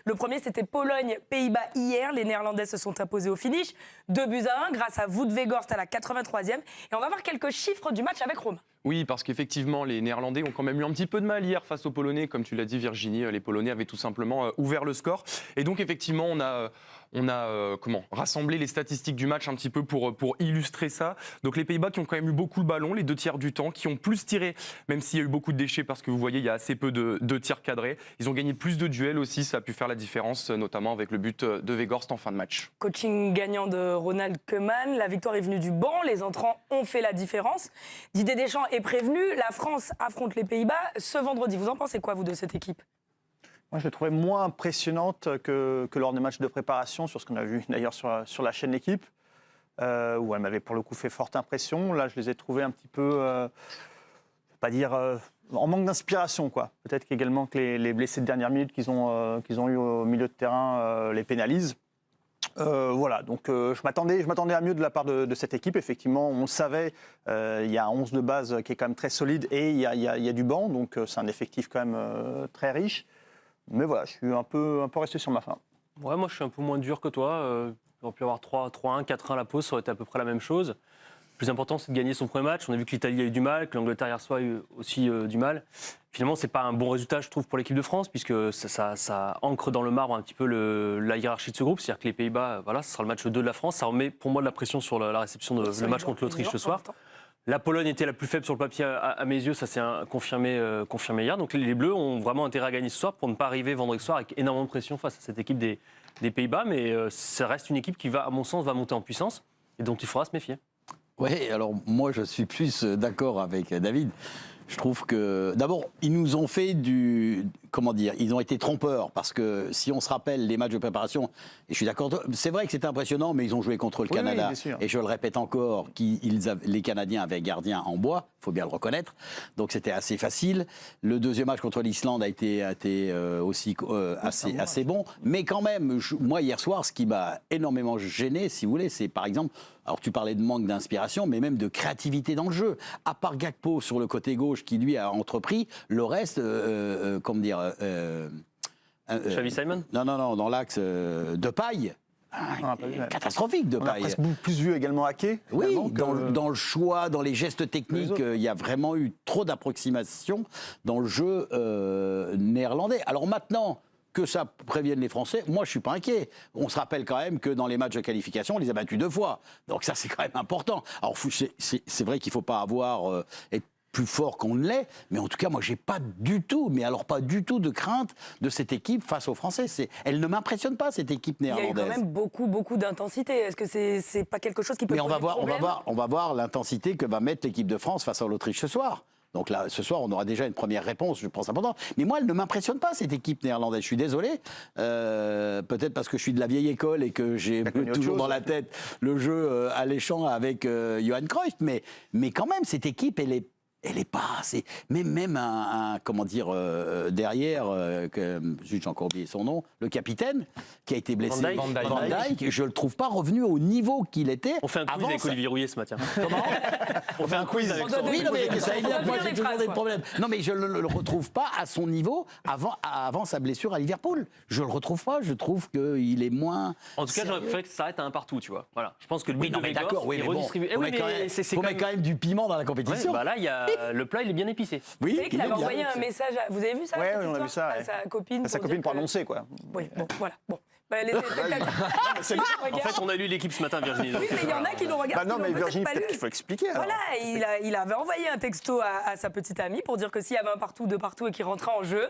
Le premier, c'était Pologne-Pays-Bas hier. Les Néerlandais se sont imposés au finish. 2-1 grâce à Wout Weghorst à la 83e. Et on va voir quelques chiffres du match avec Romain. Oui, parce qu'effectivement, les Néerlandais ont quand même eu un petit peu de mal hier face aux Polonais. Comme tu l'as dit, Virginie, les Polonais avaient tout simplement ouvert le score. Et donc, effectivement, on a rassemblé les statistiques du match un petit peu pour illustrer ça. Donc, les Pays-Bas qui ont quand même eu beaucoup le ballon, les 2 tiers du temps, qui ont plus tiré, même s'il y a eu beaucoup de déchets, parce que vous voyez, il y a assez peu de tirs cadrés. Ils ont gagné plus de duels aussi, ça a pu faire la différence, notamment avec le but de Weghorst en fin de match. Coaching gagnant de Ronald Koeman, la victoire est venue du banc, les entrants ont fait la différence. Didier Deschamps est prévenu, la France affronte les Pays-Bas ce vendredi. Vous en pensez quoi, vous, de cette équipe ? Moi, je l'ai trouvée moins impressionnante que lors des matchs de préparation, sur ce qu'on a vu d'ailleurs sur la chaîne L'équipe, où elle m'avait pour le coup fait forte impression. Là, je les ai trouvés un petit peu, je ne vais pas dire, en manque d'inspiration, quoi. Peut-être qu'également que les blessés de dernière minute qu'ils ont eu au milieu de terrain les pénalisent. Voilà, donc je m'attendais à mieux de la part de cette équipe. Effectivement, on le savait, il y a un 11 de base qui est quand même très solide et il y a du banc, donc c'est un effectif quand même très riche. Mais voilà, je suis un peu resté sur ma faim. Ouais, moi je suis un peu moins dur que toi. Il aurait pu y avoir 3-1, 4-1 à la pause, ça aurait été à peu près la même chose. Le plus important, c'est de gagner son premier match. On a vu que l'Italie a eu du mal, que l'Angleterre hier soir a eu aussi du mal. Finalement, ce n'est pas un bon résultat, je trouve, pour l'équipe de France, puisque ça ancre dans le marbre un petit peu la hiérarchie de ce groupe. C'est-à-dire que les Pays-Bas, voilà, ce sera le match 2 de la France. Ça remet pour moi de la pression sur la réception de le match contre l'Autriche ce soir. La Pologne était la plus faible sur le papier à mes yeux, ça s'est confirmé hier. Donc les Bleus ont vraiment intérêt à gagner ce soir pour ne pas arriver vendredi soir avec énormément de pression face à cette équipe des Pays-Bas. Mais ça reste une équipe qui, à mon sens, va monter en puissance et dont il faudra se méfier. Oui, alors moi je suis plus d'accord avec David. Je trouve que, d'abord, ils nous ont fait ils ont été trompeurs, parce que si on se rappelle les matchs de préparation, et je suis d'accord, c'est vrai que c'était impressionnant, mais ils ont joué contre le Canada, et je le répète encore, les Canadiens avaient gardien en bois, il faut bien le reconnaître, donc c'était assez facile. Le deuxième match contre l'Islande a été aussi assez bon, mais quand même, moi hier soir, ce qui m'a énormément gêné, si vous voulez, c'est par exemple, alors tu parlais de manque d'inspiration, mais même de créativité dans le jeu. À part Gakpo sur le côté gauche qui lui a entrepris, le reste, Xavi Simon ? Non, dans l'axe Depay. Catastrophique de Depay. On a presque plus vu également Ake. Oui, dans le choix, dans les gestes techniques, il y a vraiment eu trop d'approximations dans le jeu néerlandais. Alors maintenant que ça prévienne les Français, moi je ne suis pas inquiet. On se rappelle quand même que dans les matchs de qualification, on les a battus 2 fois. Donc ça c'est quand même important. Alors c'est vrai qu'il ne faut pas être plus fort qu'on ne l'est, mais en tout cas, moi, j'ai pas du tout de crainte de cette équipe face aux Français. Elle ne m'impressionne pas, cette équipe néerlandaise. Il y a eu quand même beaucoup d'intensité. Est-ce que c'est pas quelque chose qui peut poser problème ? On va voir l'intensité que va mettre l'équipe de France face à l'Autriche ce soir. Donc là, ce soir, on aura déjà une première réponse, je pense, importante. Mais moi, elle ne m'impressionne pas, cette équipe néerlandaise. Je suis désolé. Peut-être parce que je suis de la vieille école et que j'ai toujours dans la tête le jeu alléchant avec Johan Cruyff. Mais quand même, cette équipe, elle est pas assez. Même derrière, j'ai encore oublié son nom, le capitaine qui a été blessé, Van Dijk, je le trouve pas revenu au niveau qu'il était. On fait un quiz avec Olivier Rouillet ce matin. Comment ? On fait un quiz avec Oui, mais ça évidemment, moi j'ai toujours des problèmes. Non, mais je le retrouve pas à son niveau avant sa blessure à Liverpool. Je le retrouve pas. Je trouve qu'il est moins. En tout cas, j'aurais préféré que ça s'arrête à 1 partout, tu vois. Voilà. Je pense que le but de Weghorst est redistribué. Il faut mettre quand même du piment dans la compétition. Là, le plat, il est bien épicé. Oui, vous savez qu'il avait envoyé un message. Vous avez vu ça ? Oui, on a vu ça. À sa copine. À sa copine pour annoncer, quoi. Oui, bon, voilà. Bon. Les en fait, on a lu l'équipe ce matin, Virginie. Oui, mais il y en a qui nous regardent. Non, mais Virginie, peut-être qu'il faut expliquer. Alors. Voilà, il avait envoyé un texto à sa petite amie pour dire que s'il y avait un partout, 2 partout et qu'il rentrait en jeu,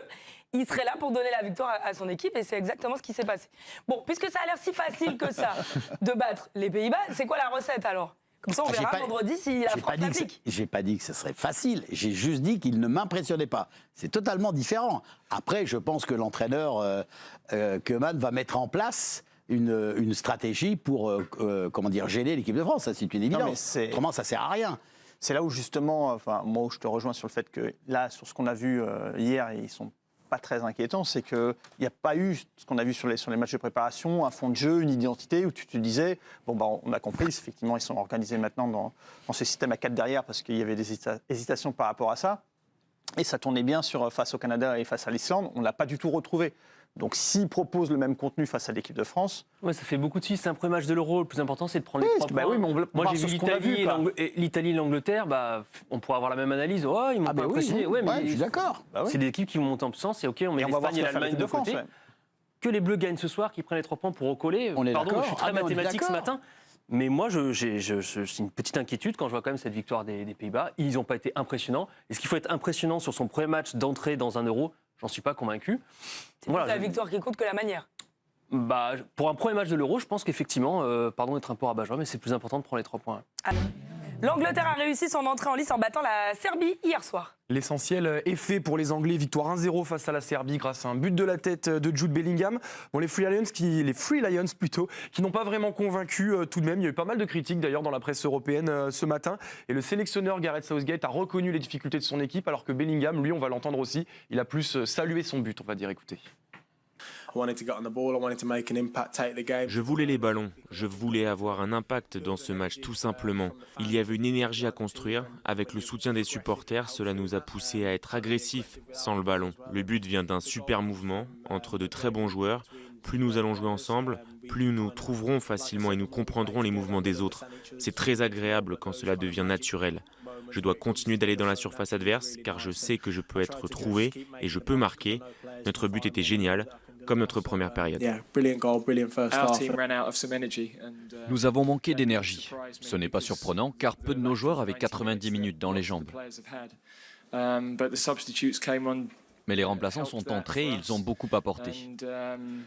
il serait là pour donner la victoire à son équipe, et c'est exactement ce qui s'est passé. Bon, puisque ça a l'air si facile que ça de battre les Pays-Bas, c'est quoi la recette alors ? Comme ça, on verra vendredi si la France l'applique. J'ai pas dit que ce serait facile. J'ai juste dit qu'il ne m'impressionnait pas. C'est totalement différent. Après, je pense que l'entraîneur Koeman va mettre en place une stratégie pour gêner l'équipe de France. Ça, c'est une évidence. Autrement, ça sert à rien. C'est là où justement, moi, où je te rejoins sur le fait que là, sur ce qu'on a vu hier, ils sont pas très inquiétant, c'est qu'il n'y a pas eu ce qu'on a vu sur les matchs de préparation, un fond de jeu, une identité où tu te disais, on a compris, effectivement, ils sont organisés maintenant dans ce système à 4 derrière parce qu'il y avait des hésitations par rapport à ça. Et ça tournait bien face au Canada et face à l'Islande. On ne l'a pas du tout retrouvé. Donc s'ils proposent le même contenu face à l'équipe de France, Ouais, ça fait beaucoup de 6, c'est un premier match de l'Euro. Le plus important, c'est de prendre les 3 points. oui, mais on veut Moi, voir j'ai sur vu ce qu'on a vu, l'Italie et l'Angleterre, on pourrait avoir la même analyse. Oh, ils m'ont pas impressionné. oui, Ouais, je suis d'accord. Bah oui. c'est des équipes qui vont monter en puissance. Et OK, on met Et on va voir l'Espagne ce et que va faire l'Allemagne l'équipe de de France. côté. Ouais. Que les Bleus gagnent ce soir, qu'ils prennent les 3 points pour recoller. On est Pardon, d'accord. je suis très Ah, mais on est mathématique ce d'accord. matin. Mais moi, c'est une petite inquiétude quand je vois quand même cette victoire des Pays-Bas. Ils n'ont pas été impressionnants. Est-ce qu'il faut être impressionnant sur son premier match d'entrée dans un Euro? J'en suis pas convaincu. C'est plus la victoire qui compte que la manière. Pour un premier match de l'Euro, je pense qu'effectivement, pardon d'être un peu rabat-joie, mais c'est plus important de prendre les 3 points. L'Angleterre a réussi son entrée en lice en battant la Serbie hier soir. L'essentiel est fait pour les Anglais. Victoire 1-0 face à la Serbie grâce à un but de la tête de Jude Bellingham. Bon, les Free Lions qui n'ont pas vraiment convaincu tout de même. Il y a eu pas mal de critiques d'ailleurs dans la presse européenne ce matin. Et le sélectionneur Gareth Southgate a reconnu les difficultés de son équipe, alors que Bellingham, lui, on va l'entendre aussi, il a plus salué son but, on va dire. Écoutez. Je voulais les ballons, je voulais avoir un impact dans ce match tout simplement. Il y avait une énergie à construire, avec le soutien des supporters, cela nous a poussé à être agressifs sans le ballon. Le but vient d'un super mouvement entre de très bons joueurs. Plus nous allons jouer ensemble, plus nous trouverons facilement et nous comprendrons les mouvements des autres. C'est très agréable quand cela devient naturel. Je dois continuer d'aller dans la surface adverse car je sais que je peux être trouvé et je peux marquer. Notre but était génial, comme notre première période. Nous avons manqué d'énergie. Ce n'est pas surprenant car peu de nos joueurs avaient 90 minutes dans les jambes. Mais les remplaçants sont entrés et ils ont beaucoup apporté.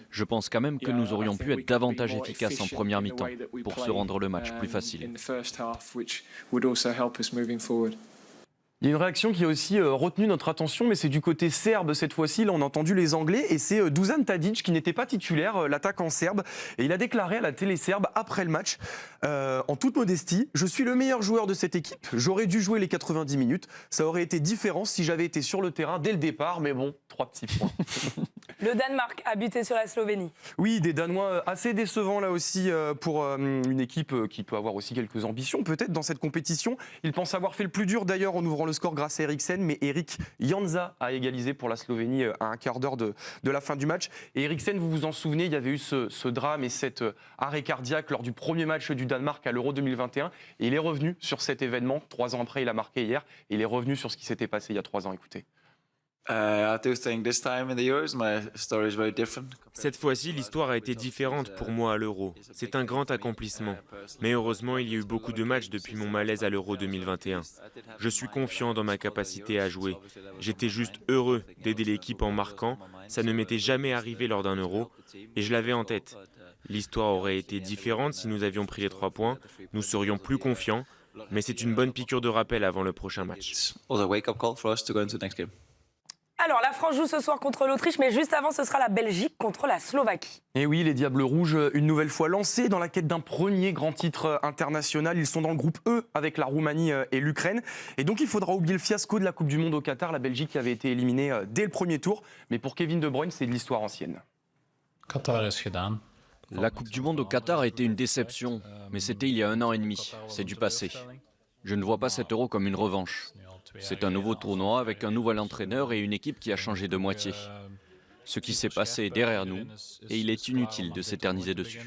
Je pense quand même que nous aurions pu être davantage efficaces en première mi-temps pour se rendre le match plus facile. Il y a une réaction qui a aussi retenu notre attention, mais c'est du côté serbe cette fois-ci. Là, on a entendu les Anglais et c'est Dusan Tadic qui n'était pas titulaire, l'attaquant serbe. Et il a déclaré à la télé serbe après le match, en toute modestie, « Je suis le meilleur joueur de cette équipe. J'aurais dû jouer les 90 minutes. Ça aurait été différent si j'avais été sur le terrain dès le départ. Mais bon, 3 petits points. » Le Danemark a buté sur la Slovénie. Oui, des Danois assez décevants là aussi pour une équipe qui peut avoir aussi quelques ambitions peut-être dans cette compétition. Ils pensent avoir fait le plus dur d'ailleurs en ouvrant le score grâce à Eriksen, mais Erik Janza a égalisé pour la Slovénie à un quart d'heure de la fin du match. Et Eriksen, vous vous en souvenez, il y avait eu ce drame et cet arrêt cardiaque lors du premier match du Danemark à l'Euro 2021. Et il est revenu sur cet événement. 3 ans après, il a marqué hier. Et il est revenu sur ce qui s'était passé il y a 3 ans. Écoutez. Cette fois-ci, l'histoire a été différente pour moi à l'Euro. C'est un grand accomplissement. Mais heureusement, il y a eu beaucoup de matchs depuis mon malaise à l'Euro 2021. Je suis confiant dans ma capacité à jouer. J'étais juste heureux d'aider l'équipe en marquant. Ça ne m'était jamais arrivé lors d'un Euro et je l'avais en tête. L'histoire aurait été différente si nous avions pris les 3 points. Nous serions plus confiants. Mais c'est une bonne piqûre de rappel avant le prochain match. Alors, la France joue ce soir contre l'Autriche, mais juste avant, ce sera la Belgique contre la Slovaquie. Et oui, les Diables Rouges, une nouvelle fois lancés dans la quête d'un premier grand titre international. Ils sont dans le groupe E avec la Roumanie et l'Ukraine. Et donc, il faudra oublier le fiasco de la Coupe du Monde au Qatar. La Belgique qui avait été éliminée dès le premier tour. Mais pour Kevin De Bruyne, c'est de l'histoire ancienne. La Coupe du Monde au Qatar a été une déception, mais c'était il y a 1 an et demi. C'est du passé. Je ne vois pas cet Euro comme une revanche. C'est un nouveau tournoi avec un nouvel entraîneur et une équipe qui a changé de moitié. Ce qui s'est passé est derrière nous et il est inutile de s'éterniser dessus.